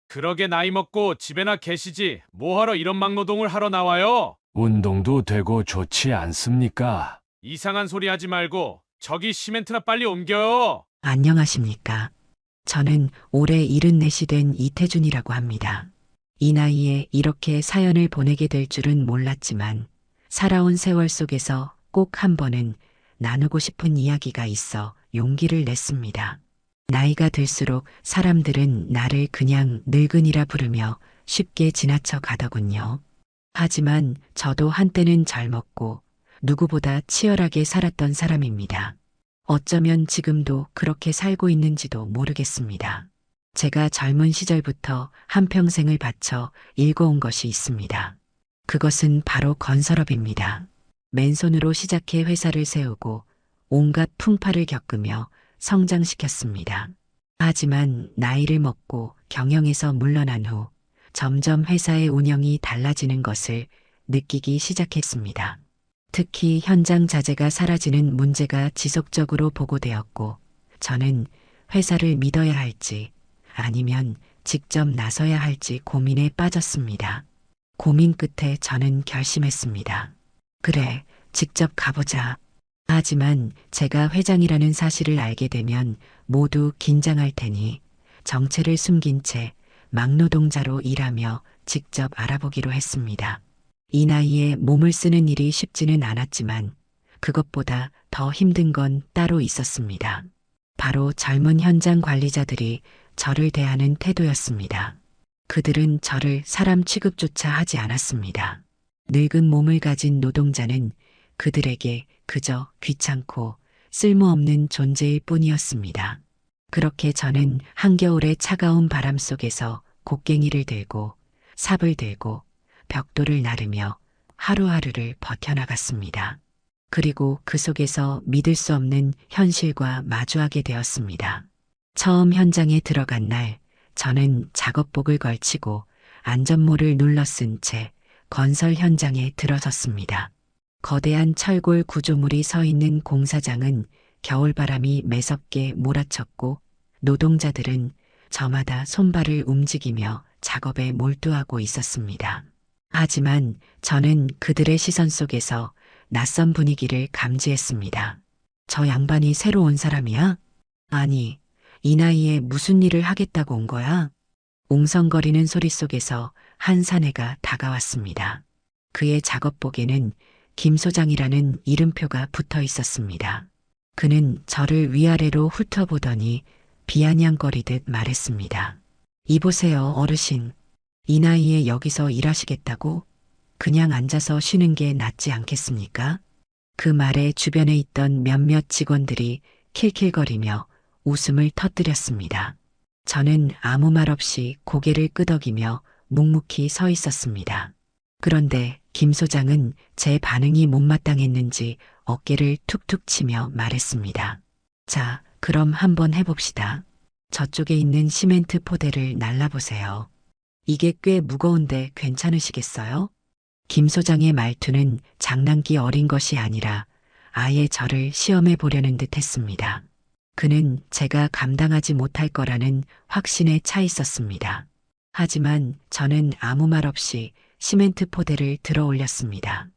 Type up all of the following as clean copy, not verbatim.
그러게 나이 먹고 집에나 계시지 뭐하러 이런 막노동을 하러 나와요? 운동도 되고 좋지 않습니까? 이상한 소리 하지 말고 저기 시멘트나 빨리 옮겨요. 안녕하십니까. 저는 올해 74이 된 이태준이라고 합니다. 이 나이에 이렇게 사연을 보내게 될 줄은 몰랐지만 살아온 세월 속에서 꼭 한 번은 나누고 싶은 이야기가 있어 용기를 냈습니다. 나이가 들수록 사람들은 나를 그냥 늙은이라 부르며 쉽게 지나쳐 가더군요. 하지만 저도 한때는 젊었고 누구보다 치열하게 살았던 사람입니다. 어쩌면 지금도 그렇게 살고 있는지도 모르겠습니다. 제가 젊은 시절부터 한평생을 바쳐 읽어온 것이 있습니다. 그것은 바로 건설업입니다. 맨손으로 시작해 회사를 세우고 온갖 풍파를 겪으며 성장시켰습니다. 하지만 나이를 먹고 경영에서 물러난 후 점점 회사의 운영이 달라지는 것을 느끼기 시작했습니다. 특히 현장 자재가 사라지는 문제가 지속적으로 보고되었고, 저는 회사를 믿어야 할지 아니면 직접 나서야 할지 고민에 빠졌습니다. 고민 끝에 저는 결심했습니다. 그래, 직접 가보자. 하지만 제가 회장이라는 사실을 알게 되면 모두 긴장할 테니 정체를 숨긴 채 막노동자로 일하며 직접 알아보기로 했습니다. 이 나이에 몸을 쓰는 일이 쉽지는 않았지만 그것보다 더 힘든 건 따로 있었습니다. 바로 젊은 현장 관리자들이 저를 대하는 태도였습니다. 그들은 저를 사람 취급조차 하지 않았습니다. 늙은 몸을 가진 노동자는 그들에게 그저 귀찮고 쓸모없는 존재일 뿐이었습니다. 그렇게 저는 한겨울의 차가운 바람 속에서 곡괭이를 들고 삽을 들고 벽돌을 나르며 하루하루를 버텨나갔습니다. 그리고 그 속에서 믿을 수 없는 현실과 마주하게 되었습니다. 처음 현장에 들어간 날, 저는 작업복을 걸치고 안전모를 눌러 쓴 채 건설 현장에 들어섰습니다. 거대한 철골 구조물이 서 있는 공사장은 겨울바람이 매섭게 몰아쳤고 노동자들은 저마다 손발을 움직이며 작업에 몰두하고 있었습니다. 하지만 저는 그들의 시선 속에서 낯선 분위기를 감지했습니다. 저 양반이 새로 온 사람이야? 아니, 이 나이에 무슨 일을 하겠다고 온 거야? 웅성거리는 소리 속에서 한 사내가 다가왔습니다. 그의 작업복에는 김 소장이라는 이름표가 붙어 있었습니다. 그는 저를 위아래로 훑어보더니 비아냥거리듯 말했습니다. 이보세요, 어르신. 이 나이에 여기서 일하시겠다고? 그냥 앉아서 쉬는 게 낫지 않겠습니까? 그 말에 주변에 있던 몇몇 직원들이 킬킬거리며 웃음을 터뜨렸습니다. 저는 아무 말 없이 고개를 끄덕이며 묵묵히 서 있었습니다. 그런데 김 소장은 제 반응이 못마땅했는지 어깨를 툭툭 치며 말했습니다. 자, 그럼 한번 해봅시다. 저쪽에 있는 시멘트 포대를 날라보세요. 이게 꽤 무거운데 괜찮으시겠어요? 김 소장의 말투는 장난기 어린 것이 아니라 아예 저를 시험해 보려는 듯 했습니다. 그는 제가 감당하지 못할 거라는 확신에 차 있었습니다. 하지만 저는 아무 말 없이 시멘트 포대를 들어 올렸습니다.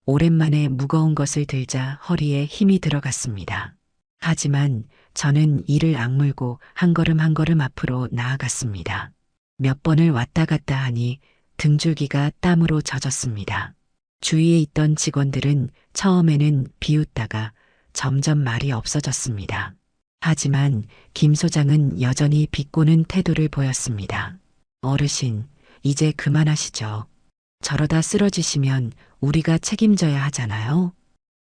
오랜만에 무거운 것을 들자 허리에 힘이 들어갔습니다. 하지만 저는 이를 악물고 한 걸음 한 걸음 앞으로 나아갔습니다. 몇 번을 왔다 갔다 하니 등줄기가 땀으로 젖었습니다. 주위에 있던 직원들은 처음에는 비웃다가 점점 말이 없어졌습니다. 하지만 김 소장은 여전히 비꼬는 태도를 보였습니다. 어르신, 이제 그만하시죠. 저러다 쓰러지시면 우리가 책임져야 하잖아요.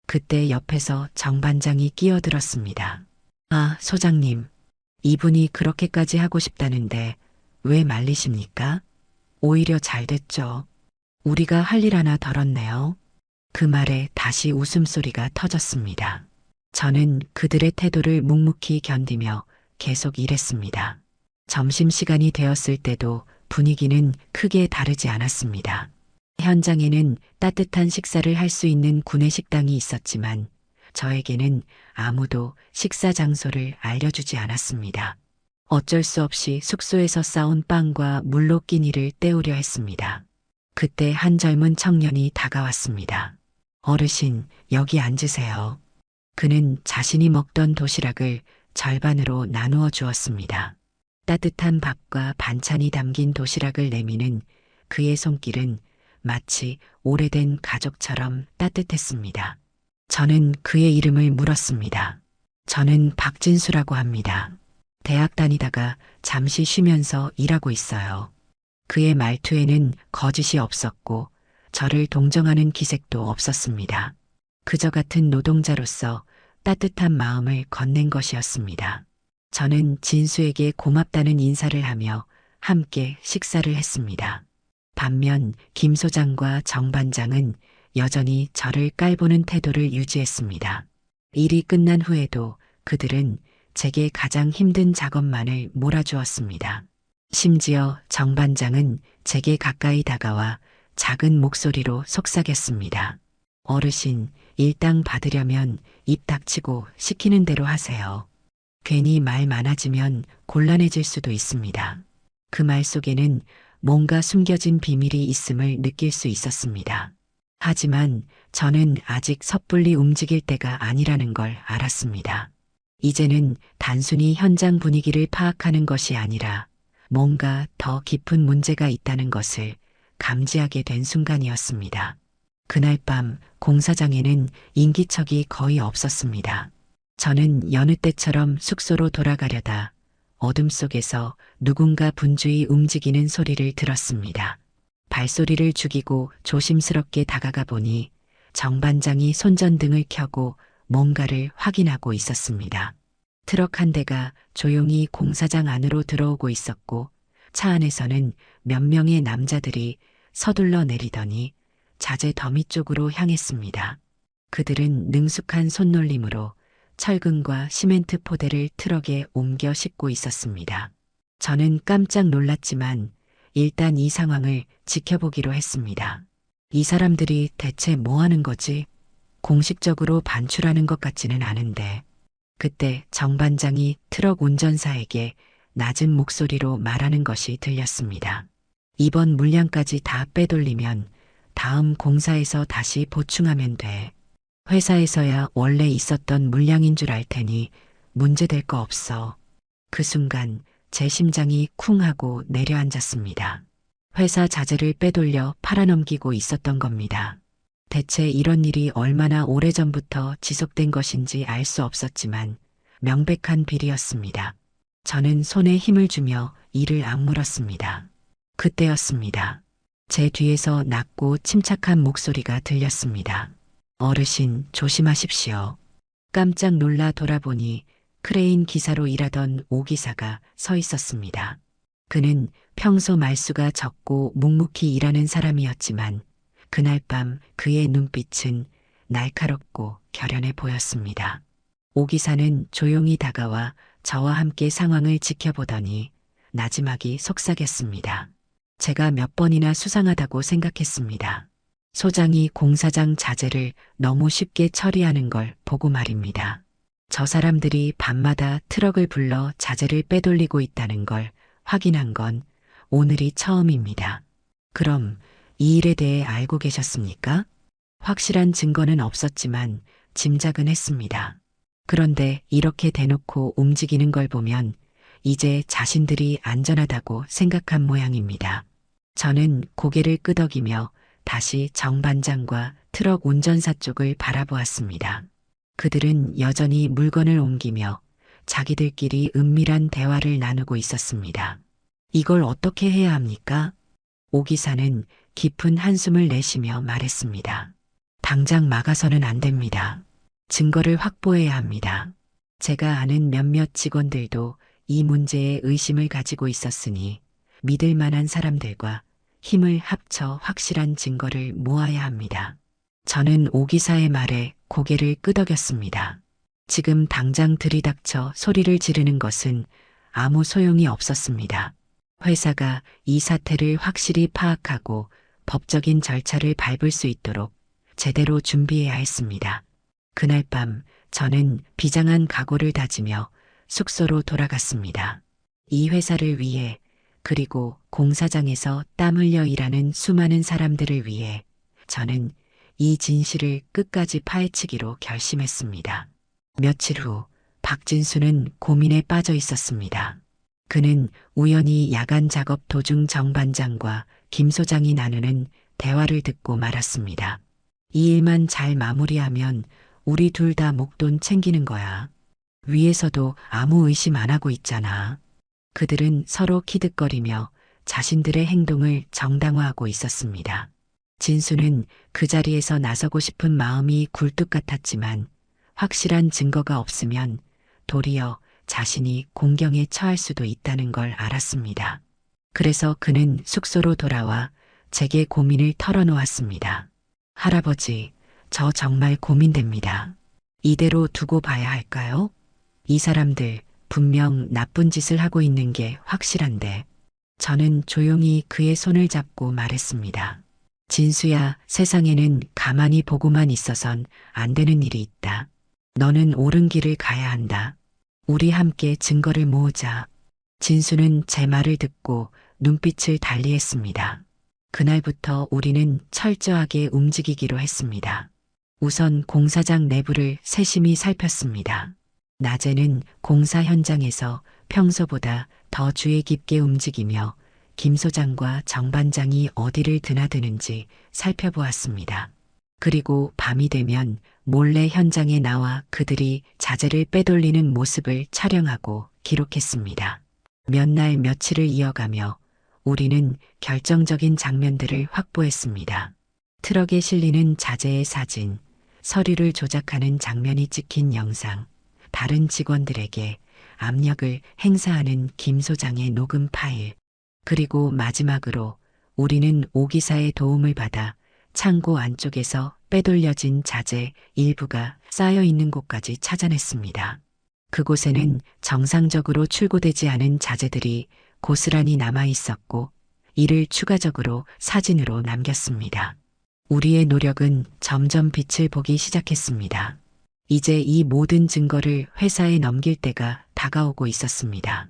그때 옆에서 정 반장이 끼어들었습니다. 아, 소장님. 이분이 그렇게까지 하고 싶다는데 왜 말리십니까? 오히려 잘 됐죠. 우리가 할 일 하나 덜었네요. 그 말에 다시 웃음소리가 터졌습니다. 저는 그들의 태도를 묵묵히 견디며 계속 일했습니다. 점심시간이 되었을 때도 분위기는 크게 다르지 않았습니다. 현장에는 따뜻한 식사를 할 수 있는 구내식당이 있었지만 저에게는 아무도 식사 장소를 알려주지 않았습니다. 어쩔 수 없이 숙소에서 싸온 빵과 물로 끼니를 때우려 했습니다. 그때 한 젊은 청년이 다가왔습니다. 어르신, 여기 앉으세요. 그는 자신이 먹던 도시락을 절반으로 나누어 주었습니다. 따뜻한 밥과 반찬이 담긴 도시락을 내미는 그의 손길은 마치 오래된 가족처럼 따뜻했습니다. 저는 그의 이름을 물었습니다. 저는 박진수라고 합니다. 대학 다니다가 잠시 쉬면서 일하고 있어요. 그의 말투에는 거짓이 없었고 저를 동정하는 기색도 없었습니다. 그저 같은 노동자로서 따뜻한 마음을 건넨 것이었습니다. 저는 진수에게 고맙다는 인사를 하며 함께 식사를 했습니다. 반면 김 소장과 정 반장은 여전히 저를 깔보는 태도를 유지했습니다. 일이 끝난 후에도 그들은 제게 가장 힘든 작업만을 몰아주었습니다. 심지어 정 반장은 제게 가까이 다가와 작은 목소리로 속삭였습니다. 어르신, 일당 받으려면 입 닥치고 시키는 대로 하세요. 괜히 말 많아지면 곤란해질 수도 있습니다. 그 말 속에는 뭔가 숨겨진 비밀이 있음을 느낄 수 있었습니다. 하지만 저는 아직 섣불리 움직일 때가 아니라는 걸 알았습니다. 이제는 단순히 현장 분위기를 파악하는 것이 아니라 뭔가 더 깊은 문제가 있다는 것을 감지하게 된 순간이었습니다. 그날 밤 공사장에는 인기척이 거의 없었습니다. 저는 여느 때처럼 숙소로 돌아가려다 어둠 속에서 누군가 분주히 움직이는 소리를 들었습니다. 발소리를 죽이고 조심스럽게 다가가 보니 정 반장이 손전등을 켜고 뭔가를 확인하고 있었습니다. 트럭 한 대가 조용히 공사장 안으로 들어오고 있었고 차 안에서는 몇 명의 남자들이 서둘러 내리더니 자재 더미 쪽으로 향했습니다. 그들은 능숙한 손놀림으로 철근과 시멘트 포대를 트럭에 옮겨 싣고 있었습니다. 저는 깜짝 놀랐지만 일단 이 상황을 지켜보기로 했습니다. 이 사람들이 대체 뭐 하는 거지? 공식적으로 반출하는 것 같지는 않은데. 그때 정 반장이 트럭 운전사에게 낮은 목소리로 말하는 것이 들렸습니다. 이번 물량까지 다 빼돌리면 다음 공사에서 다시 보충하면 돼. 회사에서야 원래 있었던 물량인 줄 알 테니 문제될 거 없어. 그 순간 제 심장이 쿵 하고 내려앉았습니다. 회사 자재를 빼돌려 팔아넘기고 있었던 겁니다. 대체 이런 일이 얼마나 오래전부터 지속된 것인지 알 수 없었지만 명백한 비리였습니다. 저는 손에 힘을 주며 이를 악물었습니다. 그때였습니다. 제 뒤에서 낮고 침착한 목소리가 들렸습니다. 어르신, 조심하십시오. 깜짝 놀라 돌아보니 크레인 기사로 일하던 오 기사가 서 있었습니다. 그는 평소 말수가 적고 묵묵히 일하는 사람이었지만 그날 밤 그의 눈빛은 날카롭고 결연해 보였습니다. 오 기사는 조용히 다가와 저와 함께 상황을 지켜보더니 나지막이 속삭였습니다. 제가 몇 번이나 수상하다고 생각했습니다. 소장이 공사장 자재를 너무 쉽게 처리하는 걸 보고 말입니다. 저 사람들이 밤마다 트럭을 불러 자재를 빼돌리고 있다는 걸 확인한 건 오늘이 처음입니다. 그럼 이 일에 대해 알고 계셨습니까? 확실한 증거는 없었지만 짐작은 했습니다. 그런데 이렇게 대놓고 움직이는 걸 보면 이제 자신들이 안전하다고 생각한 모양입니다. 저는 고개를 끄덕이며 다시 정 반장과 트럭 운전사 쪽을 바라보았습니다. 그들은 여전히 물건을 옮기며 자기들끼리 은밀한 대화를 나누고 있었습니다. 이걸 어떻게 해야 합니까? 오 기사는 깊은 한숨을 내쉬며 말했습니다. 당장 막아서는 안 됩니다. 증거를 확보해야 합니다. 제가 아는 몇몇 직원들도 이 문제에 의심을 가지고 있었으니 믿을 만한 사람들과 힘을 합쳐 확실한 증거를 모아야 합니다. 저는 오 기사의 말에 고개를 끄덕였습니다. 지금 당장 들이닥쳐 소리를 지르는 것은 아무 소용이 없었습니다. 회사가 이 사태를 확실히 파악하고 법적인 절차를 밟을 수 있도록 제대로 준비해야 했습니다. 그날 밤 저는 비장한 각오를 다지며 숙소로 돌아갔습니다. 이 회사를 위해, 그리고 공사장에서 땀 흘려 일하는 수많은 사람들을 위해 저는 이 진실을 끝까지 파헤치기로 결심했습니다. 며칠 후 박진수는 고민에 빠져 있었습니다. 그는 우연히 야간 작업 도중 정 반장과 김 소장이 나누는 대화를 듣고 말았습니다. 이 일만 잘 마무리하면 우리 둘 다 목돈 챙기는 거야. 위에서도 아무 의심 안 하고 있잖아. 그들은 서로 키득거리며 자신들의 행동을 정당화하고 있었습니다. 진수는 그 자리에서 나서고 싶은 마음이 굴뚝 같았지만 확실한 증거가 없으면 도리어 자신이 공경에 처할 수도 있다는 걸 알았습니다. 그래서 그는 숙소로 돌아와 제게 고민을 털어놓았습니다. 할아버지, 저 정말 고민됩니다. 이대로 두고 봐야 할까요? 이 사람들 분명 나쁜 짓을 하고 있는 게 확실한데. 저는 조용히 그의 손을 잡고 말했습니다. 진수야, 세상에는 가만히 보고만 있어선 안 되는 일이 있다. 너는 옳은 길을 가야 한다. 우리 함께 증거를 모으자. 진수는 제 말을 듣고 눈빛을 달리했습니다. 그날부터 우리는 철저하게 움직이기로 했습니다. 우선 공사장 내부를 세심히 살폈습니다. 낮에는 공사 현장에서 평소보다 더 주의 깊게 움직이며 김 소장과 정 반장이 어디를 드나드는지 살펴보았습니다. 그리고 밤이 되면 몰래 현장에 나와 그들이 자재를 빼돌리는 모습을 촬영하고 기록했습니다. 몇 날 며칠을 이어가며 우리는 결정적인 장면들을 확보했습니다. 트럭에 실리는 자재의 사진, 서류를 조작하는 장면이 찍힌 영상, 다른 직원들에게 압력을 행사하는 김 소장의 녹음 파일, 그리고 마지막으로 우리는 오 기사의 도움을 받아 창고 안쪽에서 빼돌려진 자재 일부가 쌓여 있는 곳까지 찾아냈습니다. 그곳에는 정상적으로 출고되지 않은 자재들이 고스란히 남아 있었고 이를 추가적으로 사진으로 남겼습니다. 우리의 노력은 점점 빛을 보기 시작했습니다. 이제 이 모든 증거를 회사에 넘길 때가 다가오고 있었습니다.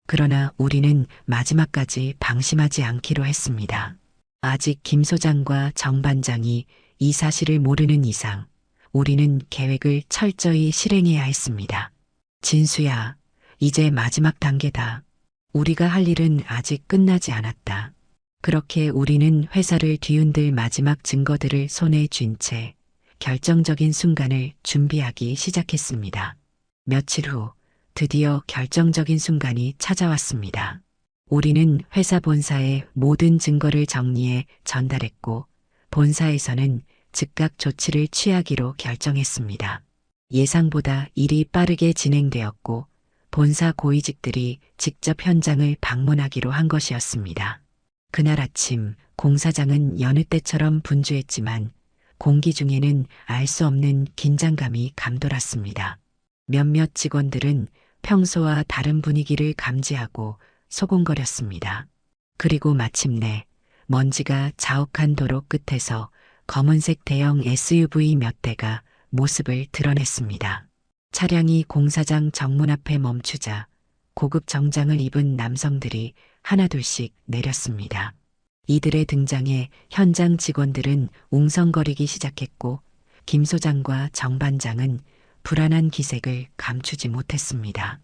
그러나 우리는 마지막까지 방심하지 않기로 했습니다. 아직 김 소장과 정 반장이 이 사실을 모르는 이상 우리는 계획을 철저히 실행해야 했습니다. 진수야, 이제 마지막 단계다. 우리가 할 일은 아직 끝나지 않았다. 그렇게 우리는 회사를 뒤흔들 마지막 증거들을 손에 쥔 채 결정적인 순간을 준비하기 시작했습니다. 며칠 후 드디어 결정적인 순간이 찾아왔습니다. 우리는 회사 본사에 모든 증거를 정리해 전달했고 본사에서는 즉각 조치를 취하기로 결정했습니다. 예상보다 일이 빠르게 진행되었고 본사 고위직들이 직접 현장을 방문하기로 한 것이었습니다. 그날 아침 공사장은 여느 때처럼 분주했지만 공기 중에는 알 수 없는 긴장감이 감돌았습니다. 몇몇 직원들은 평소와 다른 분위기를 감지하고 소곤거렸습니다. 그리고 마침내 먼지가 자욱한 도로 끝에서 검은색 대형 SUV 몇 대가 모습을 드러냈습니다. 차량이 공사장 정문 앞에 멈추자 고급 정장을 입은 남성들이 하나둘씩 내렸습니다. 이들의 등장에 현장 직원들은 웅성거리기 시작했고 김 소장과 정 반장은 불안한 기색을 감추지 못했습니다.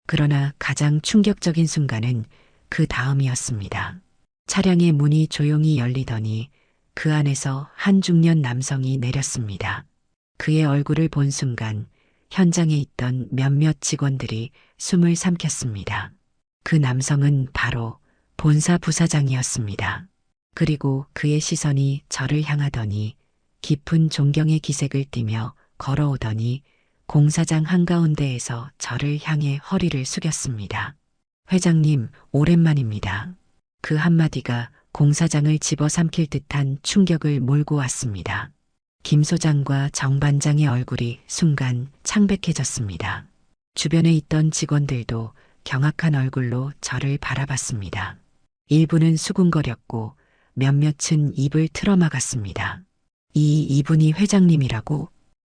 그러나 가장 충격적인 순간은 그 다음이었습니다. 차량의 문이 조용히 열리더니 그 안에서 한 중년 남성이 내렸습니다. 그의 얼굴을 본 순간 현장에 있던 몇몇 직원들이 숨을 삼켰습니다. 그 남성은 바로 본사 부사장이었습니다. 그리고 그의 시선이 저를 향하더니 깊은 존경의 기색을 띠며 걸어오더니 공사장 한가운데에서 저를 향해 허리를 숙였습니다. 회장님, 오랜만입니다. 그 한마디가 공사장을 집어삼킬 듯한 충격을 몰고 왔습니다. 김 소장과 정 반장의 얼굴이 순간 창백해졌습니다. 주변에 있던 직원들도 경악한 얼굴로 저를 바라봤습니다. 일부는 수군거렸고 몇몇은 입을 틀어막았습니다. 이분이 회장님이라고?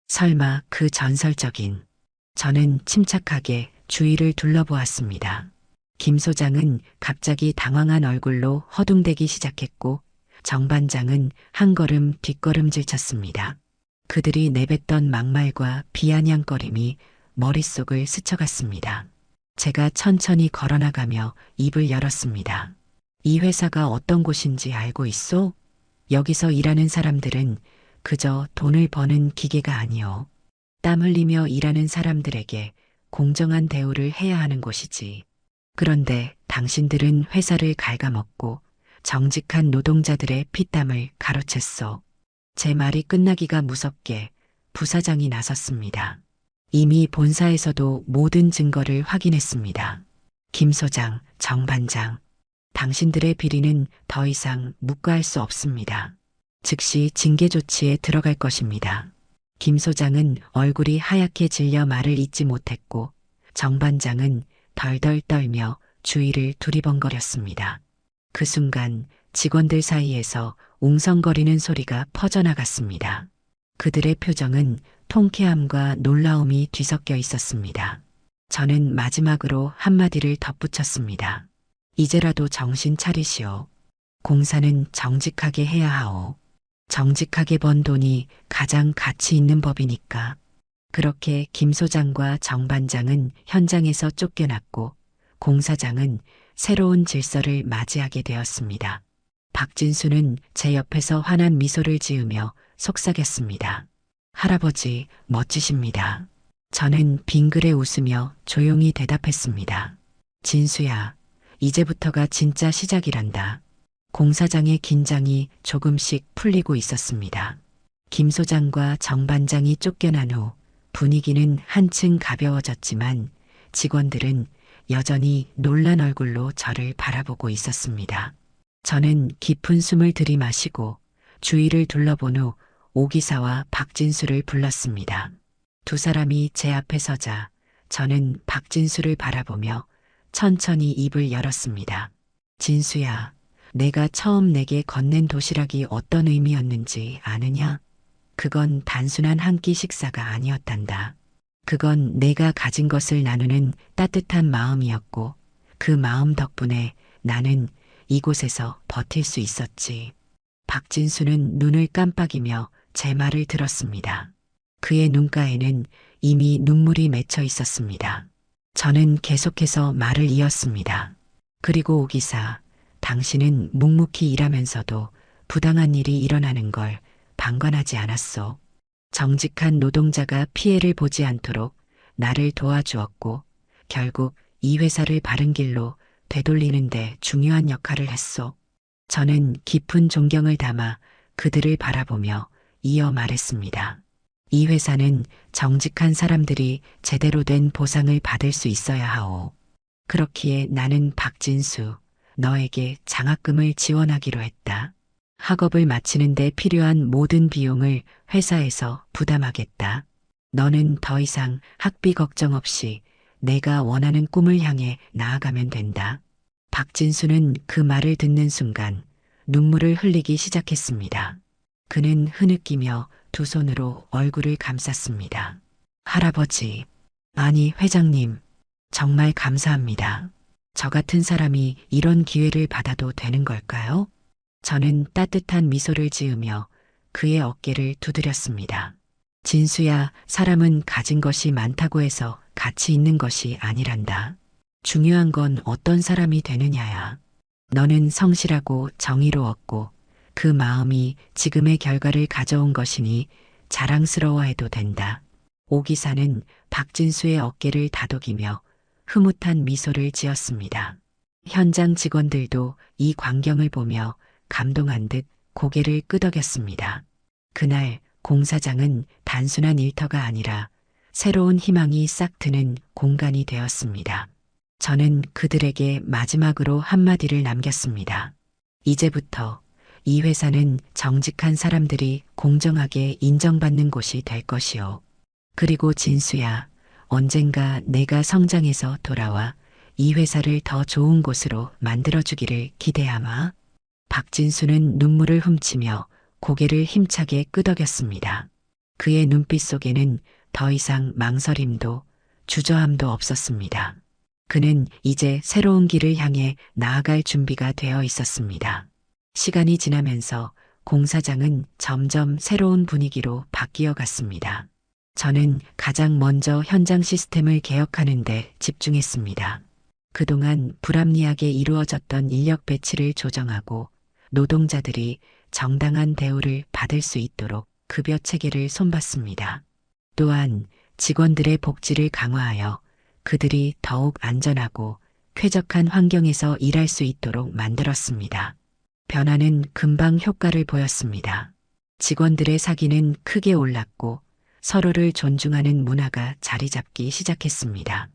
설마 그 전설적인. 저는 침착하게 주위를 둘러보았습니다. 김 소장은 갑자기 당황한 얼굴로 허둥대기 시작했고 정 반장은 한 걸음 뒷걸음질 쳤습니다. 그들이 내뱉던 막말과 비아냥거림이 머릿속을 스쳐갔습니다. 제가 천천히 걸어나가며 입을 열었습니다. 이 회사가 어떤 곳인지 알고 있소? 여기서 일하는 사람들은 그저 돈을 버는 기계가 아니오. 땀 흘리며 일하는 사람들에게 공정한 대우를 해야 하는 곳이지. 그런데 당신들은 회사를 갉아먹고 정직한 노동자들의 피땀을 가로챘소. 제 말이 끝나기가 무섭게 부사장이 나섰습니다. 이미 본사에서도 모든 증거를 확인했습니다. 김 소장, 정 반장, 당신들의 비리는 더 이상 묵과할 수 없습니다. 즉시 징계 조치에 들어갈 것입니다. 김 소장은 얼굴이 하얗게 질려 말을 잇지 못했고 정 반장은 덜덜 떨며 주위를 두리번거렸습니다. 그 순간 직원들 사이에서 웅성거리는 소리가 퍼져나갔습니다. 그들의 표정은 통쾌함과 놀라움이 뒤섞여 있었습니다. 저는 마지막으로 한마디를 덧붙였습니다. 이제라도 정신 차리시오. 공사는 정직하게 해야 하오. 정직하게 번 돈이 가장 가치 있는 법이니까. 그렇게 김 소장과 정 반장은 현장에서 쫓겨났고 공사장은 새로운 질서를 맞이하게 되었습니다. 박진수는 제 옆에서 환한 미소를 지으며 속삭였습니다. 할아버지, 멋지십니다. 저는 빙그레 웃으며 조용히 대답했습니다. 진수야, 이제부터가 진짜 시작이란다. 공사장의 긴장이 조금씩 풀리고 있었습니다. 김 소장과 정 반장이 쫓겨난 후 분위기는 한층 가벼워졌지만 직원들은 여전히 놀란 얼굴로 저를 바라보고 있었습니다. 저는 깊은 숨을 들이마시고 주위를 둘러본 후 오기사와 박진수를 불렀습니다. 두 사람이 제 앞에 서자 저는 박진수를 바라보며 천천히 입을 열었습니다. 진수야, 내가 처음 내게 건넨 도시락이 어떤 의미였는지 아느냐? 그건 단순한 한 끼 식사가 아니었단다. 그건 내가 가진 것을 나누는 따뜻한 마음이었고 그 마음 덕분에 나는 이곳에서 버틸 수 있었지. 박진수는 눈을 깜빡이며 제 말을 들었습니다. 그의 눈가에는 이미 눈물이 맺혀 있었습니다. 저는 계속해서 말을 이었습니다. 그리고 오기사, 당신은 묵묵히 일하면서도 부당한 일이 일어나는 걸 방관하지 않았소. 정직한 노동자가 피해를 보지 않도록 나를 도와주었고 결국 이 회사를 바른 길로 되돌리는 데 중요한 역할을 했소. 저는 깊은 존경을 담아 그들을 바라보며 이어 말했습니다. 이 회사는 정직한 사람들이 제대로 된 보상을 받을 수 있어야 하오. 그렇기에 나는 박진수, 너에게 장학금을 지원하기로 했다. 학업을 마치는 데 필요한 모든 비용을 회사에서 부담하겠다. 너는 더 이상 학비 걱정 없이 내가 원하는 꿈을 향해 나아가면 된다. 박진수는 그 말을 듣는 순간 눈물을 흘리기 시작했습니다. 그는 흐느끼며 두 손으로 얼굴을 감쌌습니다. 할아버지, 아니 회장님, 정말 감사합니다. 저 같은 사람이 이런 기회를 받아도 되는 걸까요? 저는 따뜻한 미소를 지으며 그의 어깨를 두드렸습니다. 진수야, 사람은 가진 것이 많다고 해서 가치 있는 것이 아니란다. 중요한 건 어떤 사람이 되느냐야. 너는 성실하고 정의로웠고 그 마음이 지금의 결과를 가져온 것이니 자랑스러워해도 된다. 오 기사는 박진수의 어깨를 다독이며 흐뭇한 미소를 지었습니다. 현장 직원들도 이 광경을 보며 감동한 듯 고개를 끄덕였습니다. 그날 공사장은 단순한 일터가 아니라 새로운 희망이 싹 트는 공간이 되었습니다. 저는 그들에게 마지막으로 한마디를 남겼습니다. 이제부터 이 회사는 정직한 사람들이 공정하게 인정받는 곳이 될 것이오. 그리고 진수야, 언젠가 내가 성장해서 돌아와 이 회사를 더 좋은 곳으로 만들어주기를 기대하마. 박진수는 눈물을 훔치며 고개를 힘차게 끄덕였습니다. 그의 눈빛 속에는 더 이상 망설임도 주저함도 없었습니다. 그는 이제 새로운 길을 향해 나아갈 준비가 되어 있었습니다. 시간이 지나면서 공사장은 점점 새로운 분위기로 바뀌어 갔습니다. 저는 가장 먼저 현장 시스템을 개혁하는 데 집중했습니다. 그동안 불합리하게 이루어졌던 인력 배치를 조정하고 노동자들이 정당한 대우를 받을 수 있도록 급여 체계를 손봤습니다. 또한 직원들의 복지를 강화하여 그들이 더욱 안전하고 쾌적한 환경에서 일할 수 있도록 만들었습니다. 변화는 금방 효과를 보였습니다. 직원들의 사기는 크게 올랐고 서로를 존중하는 문화가 자리 잡기 시작했습니다.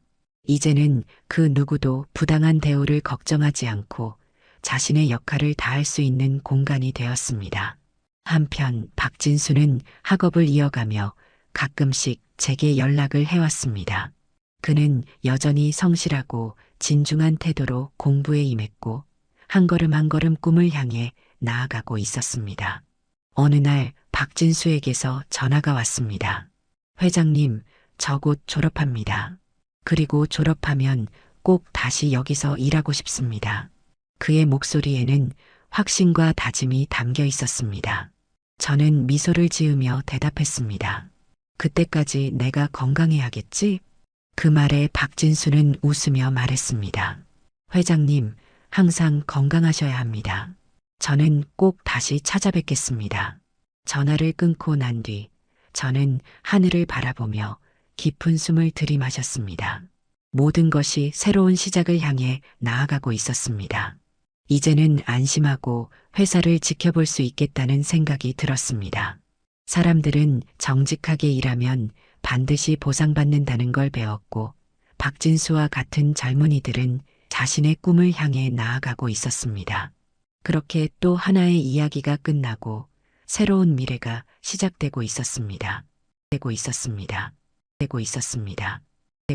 이제는 그 누구도 부당한 대우를 걱정하지 않고 자신의 역할을 다할 수 있는 공간이 되었습니다. 한편 박진수는 학업을 이어가며 가끔씩 제게 연락을 해왔습니다. 그는 여전히 성실하고 진중한 태도로 공부에 임했고 한 걸음 한 걸음 꿈을 향해 나아가고 있었습니다. 어느 날 박진수에게서 전화가 왔습니다. 회장님, 저 곧 졸업합니다. 그리고 졸업하면 꼭 다시 여기서 일하고 싶습니다. 그의 목소리에는 확신과 다짐이 담겨 있었습니다. 저는 미소를 지으며 대답했습니다. 그때까지 내가 건강해야겠지? 그 말에 박진수는 웃으며 말했습니다. 회장님, 항상 건강하셔야 합니다. 저는 꼭 다시 찾아뵙겠습니다. 전화를 끊고 난 뒤 저는 하늘을 바라보며 깊은 숨을 들이마셨습니다. 모든 것이 새로운 시작을 향해 나아가고 있었습니다. 이제는 안심하고 회사를 지켜볼 수 있겠다는 생각이 들었습니다. 사람들은 정직하게 일하면 반드시 보상받는다는 걸 배웠고 박진수와 같은 젊은이들은 자신의 꿈을 향해 나아가고 있었습니다. 그렇게 또 하나의 이야기가 끝나고 새로운 미래가 시작되고 있었습니다. 되고 있었습니다.